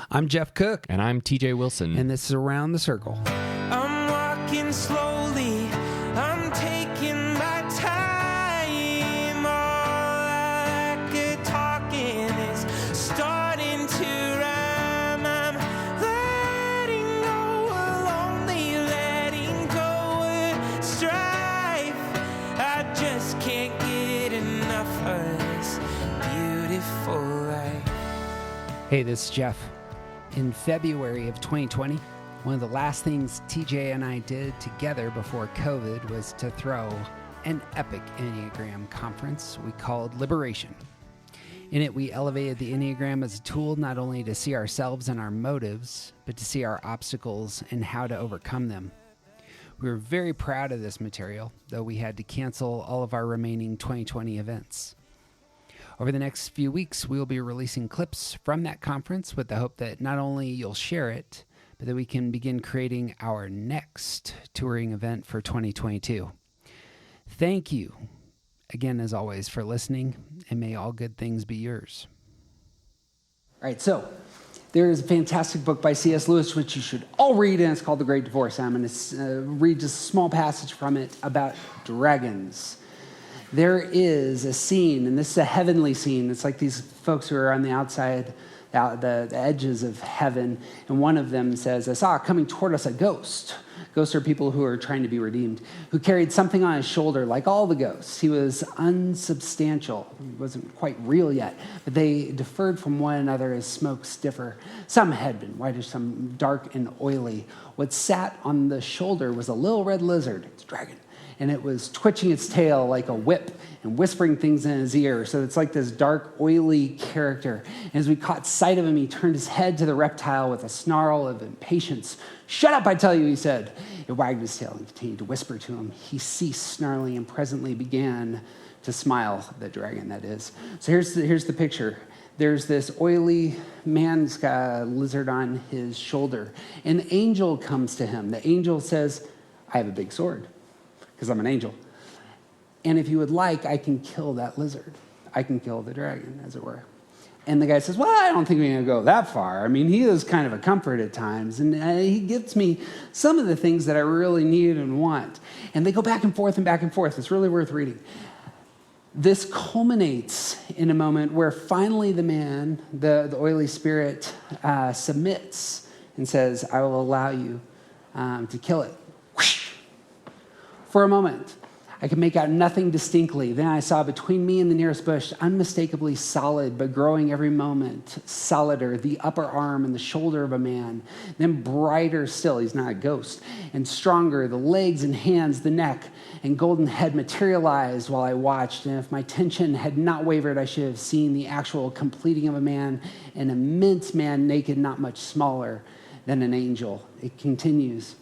I'm Jeff Cook. And I'm TJ Wilson. And this is Around the Circle. I'm walking slowly. I'm taking my time. All I could talking is starting to rhyme. I'm letting go of lonely, letting go of strife. I just can't get enough of this beautiful life. Hey, this is Jeff. In February of 2020, one of the last things TJ and I did together before COVID was to throw an epic Enneagram conference we called Liberation. In it, we elevated the Enneagram as a tool not only to see ourselves and our motives, but to see our obstacles and how to overcome them. We were very proud of this material, though we had to cancel all of our remaining 2020 events. Over the next few weeks, we will be releasing clips from that conference with the hope that not only you'll share it, but that we can begin creating our next touring event for 2022. Thank you again, as always, for listening, and may all good things be yours. All right, so there is a fantastic book by C.S. Lewis, which you should all read, and it's called The Great Divorce. I'm going to read just a small passage from it about dragons. There is a scene, and this is a heavenly scene. It's like these folks who are on the outside, the edges of heaven, and one of them says, I saw coming toward us a ghost. Ghosts are people who are trying to be redeemed, who carried something on his shoulder like all the ghosts. He was unsubstantial. He wasn't quite real yet, but they differed from one another as smokes differ. Some had been whitish, some dark and oily. What sat on the shoulder was a little red lizard. It's a dragon. And it was twitching its tail like a whip and whispering things in his ear. So it's like this dark, oily character. And as we caught sight of him, he turned his head to the reptile with a snarl of impatience. Shut up, I tell you, he said. It wagged his tail and continued to whisper to him. He ceased snarling and presently began to smile, the dragon, that is. So here's the picture. There's this oily man's got a lizard on his shoulder. An angel comes to him. The angel says, I have a big sword, because I'm an angel. And if you would like, I can kill that lizard. I can kill the dragon, as it were. And the guy says, well, I don't think we're going to go that far. I mean, he is kind of a comfort at times. And he gives me some of the things that I really need and want. And they go back and forth and back and forth. It's really worth reading. This culminates in a moment where finally the man, the oily spirit, submits and says, I will allow you to kill it. For a moment, I could make out nothing distinctly. Then I saw between me and the nearest bush, unmistakably solid, but growing every moment, solider, the upper arm and the shoulder of a man. Then brighter still, he's not a ghost, and stronger, the legs and hands, the neck, and golden head materialized while I watched. And if my attention had not wavered, I should have seen the actual completing of a man, an immense man, naked, not much smaller than an angel. It continues.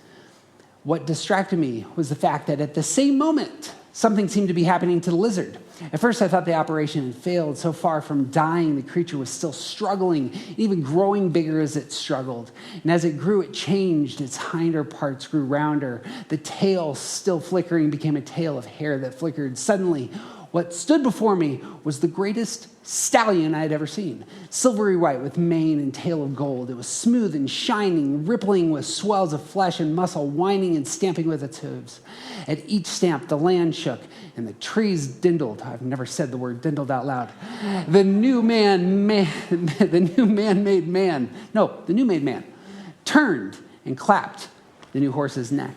What distracted me was the fact that at the same moment, something seemed to be happening to the lizard. At first, I thought the operation had failed. So far from dying, the creature was still struggling, even growing bigger as it struggled. And as it grew, it changed. Its hinder parts grew rounder. The tail, still flickering, became a tail of hair that flickered. Suddenly, what stood before me was the greatest stallion I had ever seen. Silvery white with mane and tail of gold. It was smooth and shining, rippling with swells of flesh and muscle, whining and stamping with its hooves. At each stamp, the land shook and the trees dindled. I've never said the word dindled out loud. The new man turned and clapped the new horse's neck.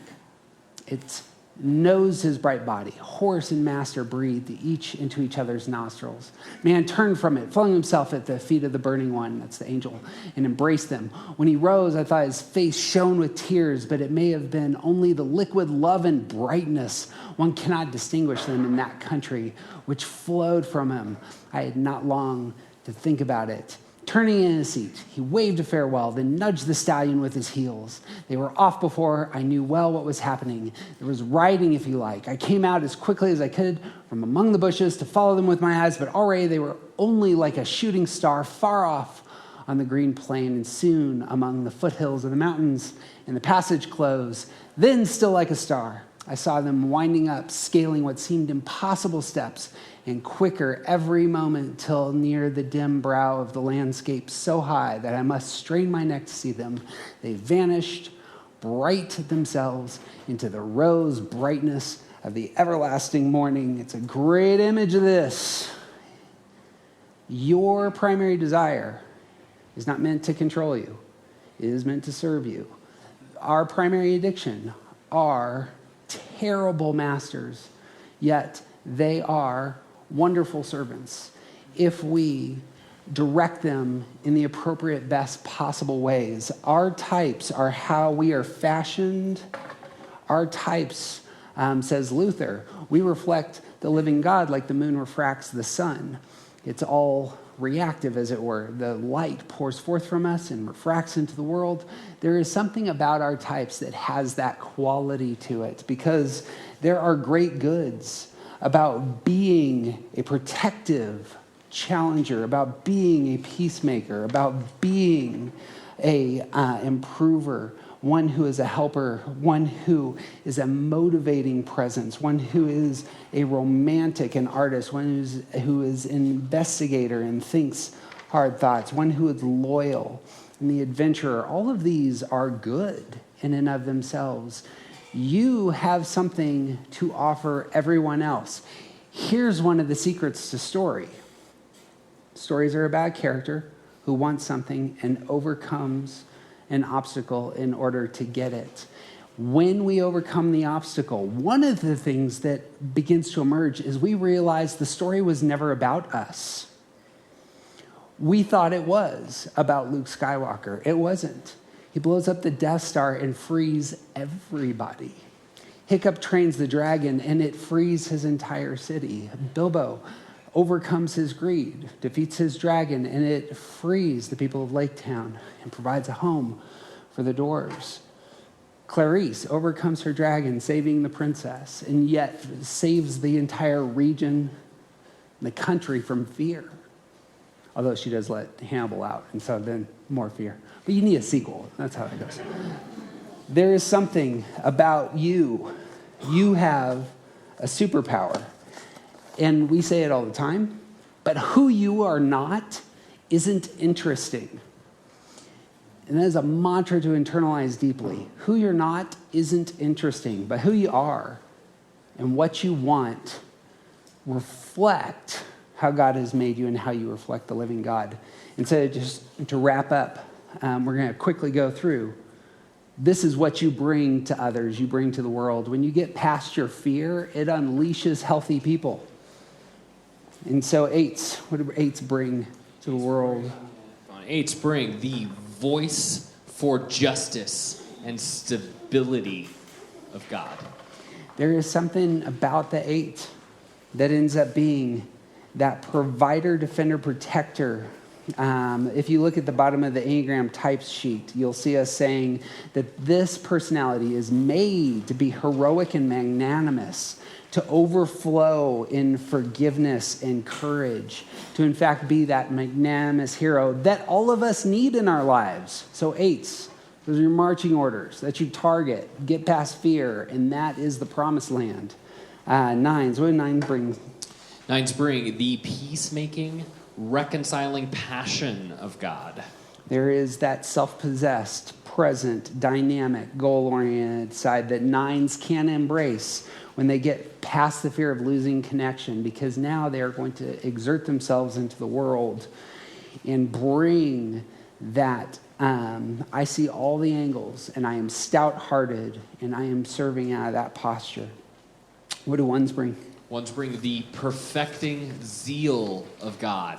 Its nosed his bright body. Horse and master breathed each into each other's nostrils. Man turned from it, flung himself at the feet of the burning one, that's the angel, and embraced them. When he rose, I thought his face shone with tears, but it may have been only the liquid love and brightness. One cannot distinguish them in that country, which flowed from him. I had not long to think about it. Turning in his seat, he waved a farewell, then nudged the stallion with his heels. They were off before I knew well what was happening. There was riding, if you like. I came out as quickly as I could from among the bushes to follow them with my eyes, but already they were only like a shooting star far off on the green plain, and soon among the foothills of the mountains, and the passage closed. Then, still like a star, I saw them winding up, scaling what seemed impossible steps, and quicker every moment till near the dim brow of the landscape so high that I must strain my neck to see them. They vanished, bright themselves, into the rose brightness of the everlasting morning. It's a great image of this. Your primary desire is not meant to control you. It is meant to serve you. Our primary addiction are terrible masters, yet they are wonderful servants if we direct them in the appropriate, best possible ways. Our types are how we are fashioned. Our types, says Luther, we reflect the living God like the moon refracts the sun. It's all reactive, as it were. The light pours forth from us and refracts into the world. There is something about our types that has that quality to it, because there are great goods about being a protective challenger, about being a peacemaker, about being a improver, one who is a helper, one who is a motivating presence, one who is a romantic and artist, one who is an investigator and thinks hard thoughts, one who is loyal and the adventurer. All of these are good in and of themselves. You have something to offer everyone else. Here's one of the secrets to story. Stories are about a character who wants something and overcomes an obstacle in order to get it. When we overcome the obstacle, one of the things that begins to emerge is we realize the story was never about us. We thought it was about Luke Skywalker. It wasn't. He blows up the Death Star and frees everybody. Hiccup trains the dragon and it frees his entire city. Bilbo overcomes his greed, defeats his dragon, and it frees the people of Lake Town and provides a home for the dwarves. Clarice overcomes her dragon, saving the princess, and yet saves the entire region, the country, from fear. Although she does let Hannibal out, and so then more fear. But you need a sequel. That's how it goes. There is something about you. You have a superpower. And we say it all the time, but who you are not isn't interesting. And that is a mantra to internalize deeply. Who you're not isn't interesting, but who you are and what you want reflect how God has made you and how you reflect the living God. And so just to wrap up, we're going to quickly go through. This is what you bring to others, you bring to the world. When you get past your fear, it unleashes healthy people. And so eights, what do eights bring to the world? Eights bring the voice for justice and stability of God. There is something about the eight that ends up being that provider, defender, protector. If you look at the bottom of the enneagram types sheet, you'll see us saying that this personality is made to be heroic and magnanimous, to overflow in forgiveness and courage, to in fact be that magnanimous hero that all of us need in our lives. So eights, those are your marching orders that you target, get past fear, and that is the promised land. Nines, what do nines bring? Nines bring the peacemaking, reconciling passion of God. There is that self-possessed, present, dynamic, goal-oriented side that nines can embrace when they get past the fear of losing connection, because now they are going to exert themselves into the world and bring that, I see all the angles and I am stout-hearted and I am serving out of that posture. What do ones bring? Ones bring the perfecting zeal of God.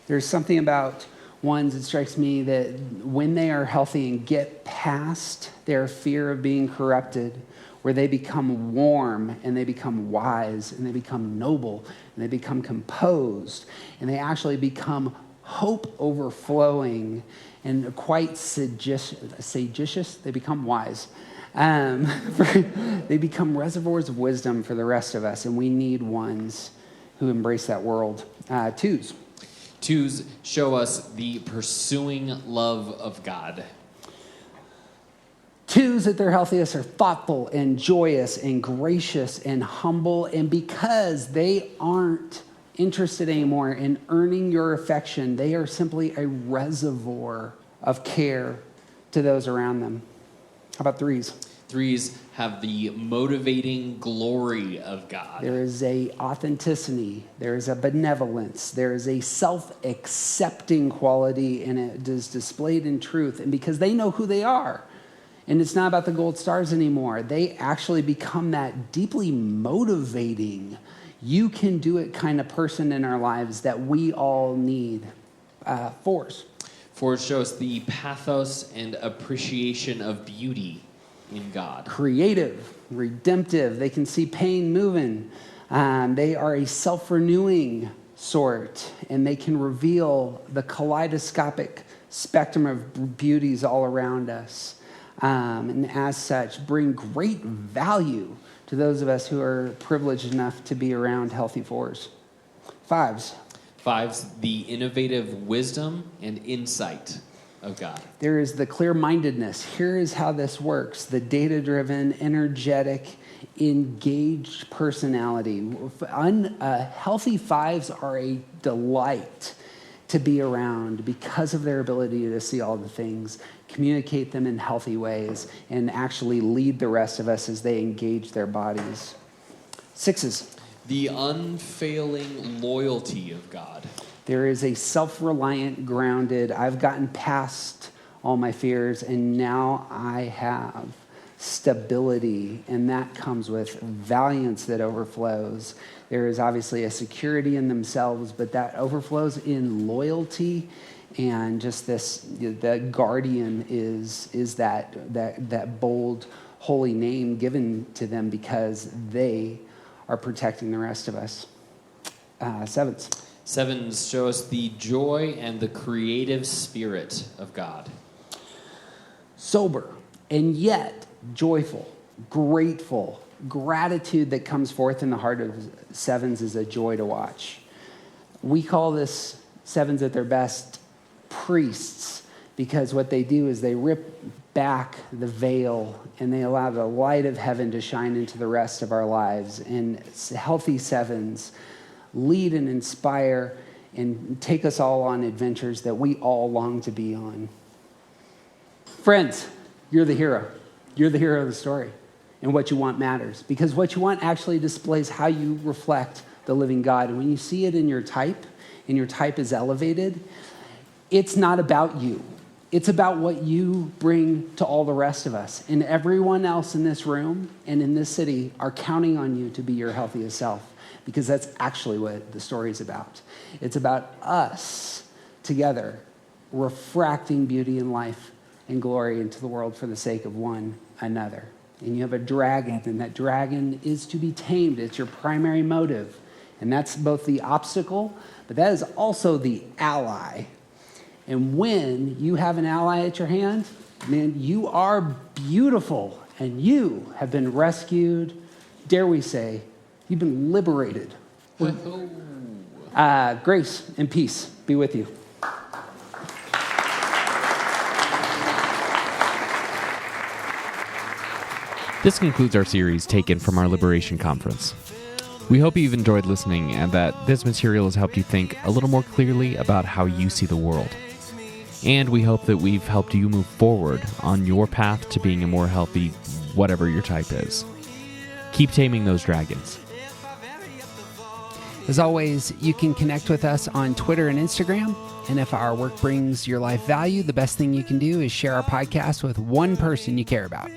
There's something about ones, it strikes me, that when they are healthy and get past their fear of being corrupted, where they become warm and they become wise and they become noble and they become composed and they actually become hope overflowing and quite sagacious, they become wise. They become reservoirs of wisdom for the rest of us, and we need ones who embrace that world. Twos. Twos show us the pursuing love of God. Twos at their healthiest are thoughtful and joyous and gracious and humble. And because they aren't interested anymore in earning your affection, they are simply a reservoir of care to those around them. How about threes? Threes have the motivating glory of God. There is a authenticity, there is a benevolence, there is a self-accepting quality, and it is displayed in truth. And because they know who they are, and it's not about the gold stars anymore, they actually become that deeply motivating, you can do it kind of person in our lives that we all need. Fours. Fours show us the pathos and appreciation of beauty in God. Creative, redemptive. They can see pain moving. They are a self-renewing sort, and they can reveal the kaleidoscopic spectrum of beauties all around us. And as such, bring great value to those of us who are privileged enough to be around healthy fours. Fives. Fives, the innovative wisdom and insight of God. There is the clear-mindedness. Here is how this works. The data-driven, energetic, engaged personality. Healthy fives are a delight to be around because of their ability to see all the things, communicate them in healthy ways, and actually lead the rest of us as they engage their bodies. Sixes. The unfailing loyalty of God. There is a self-reliant, grounded, I've gotten past all my fears, and now I have stability, and that comes with valiance that overflows. There is obviously a security in themselves, but that overflows in loyalty, and just this, the guardian is that bold, holy name given to them because they are protecting the rest of us. Sevens. Sevens show us the joy and the creative spirit of God. Sober, and yet joyful, grateful. Gratitude that comes forth in the heart of sevens is a joy to watch. We call this sevens at their best priests because what they do is they rip back the veil and they allow the light of heaven to shine into the rest of our lives. And healthy sevens lead and inspire and take us all on adventures that we all long to be on. Friends, you're the hero. You're the hero of the story. And what you want matters. Because what you want actually displays how you reflect the living God. And when you see it in your type, and your type is elevated, it's not about you. It's about what you bring to all the rest of us. And everyone else in this room and in this city are counting on you to be your healthiest self. Because that's actually what the story is about. It's about us together refracting beauty and life and glory into the world for the sake of one another. And you have a dragon, and that dragon is to be tamed. It's your primary motive. And that's both the obstacle, but that is also the ally. And when you have an ally at your hand, man, you are beautiful, and you have been rescued, dare we say, you've been liberated. Grace and peace be with you. This concludes our series taken from our Liberation Conference. We hope you've enjoyed listening and that this material has helped you think a little more clearly about how you see the world. And we hope that we've helped you move forward on your path to being a more healthy, whatever your type is. Keep taming those dragons. As always, you can connect with us on Twitter and Instagram. And if our work brings your life value, the best thing you can do is share our podcast with one person you care about.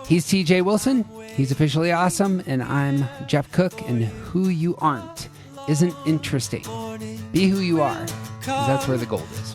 He's TJ Wilson. He's officially awesome. And I'm Jeff Cook. And who you aren't isn't interesting. Be who you are, because that's where the gold is.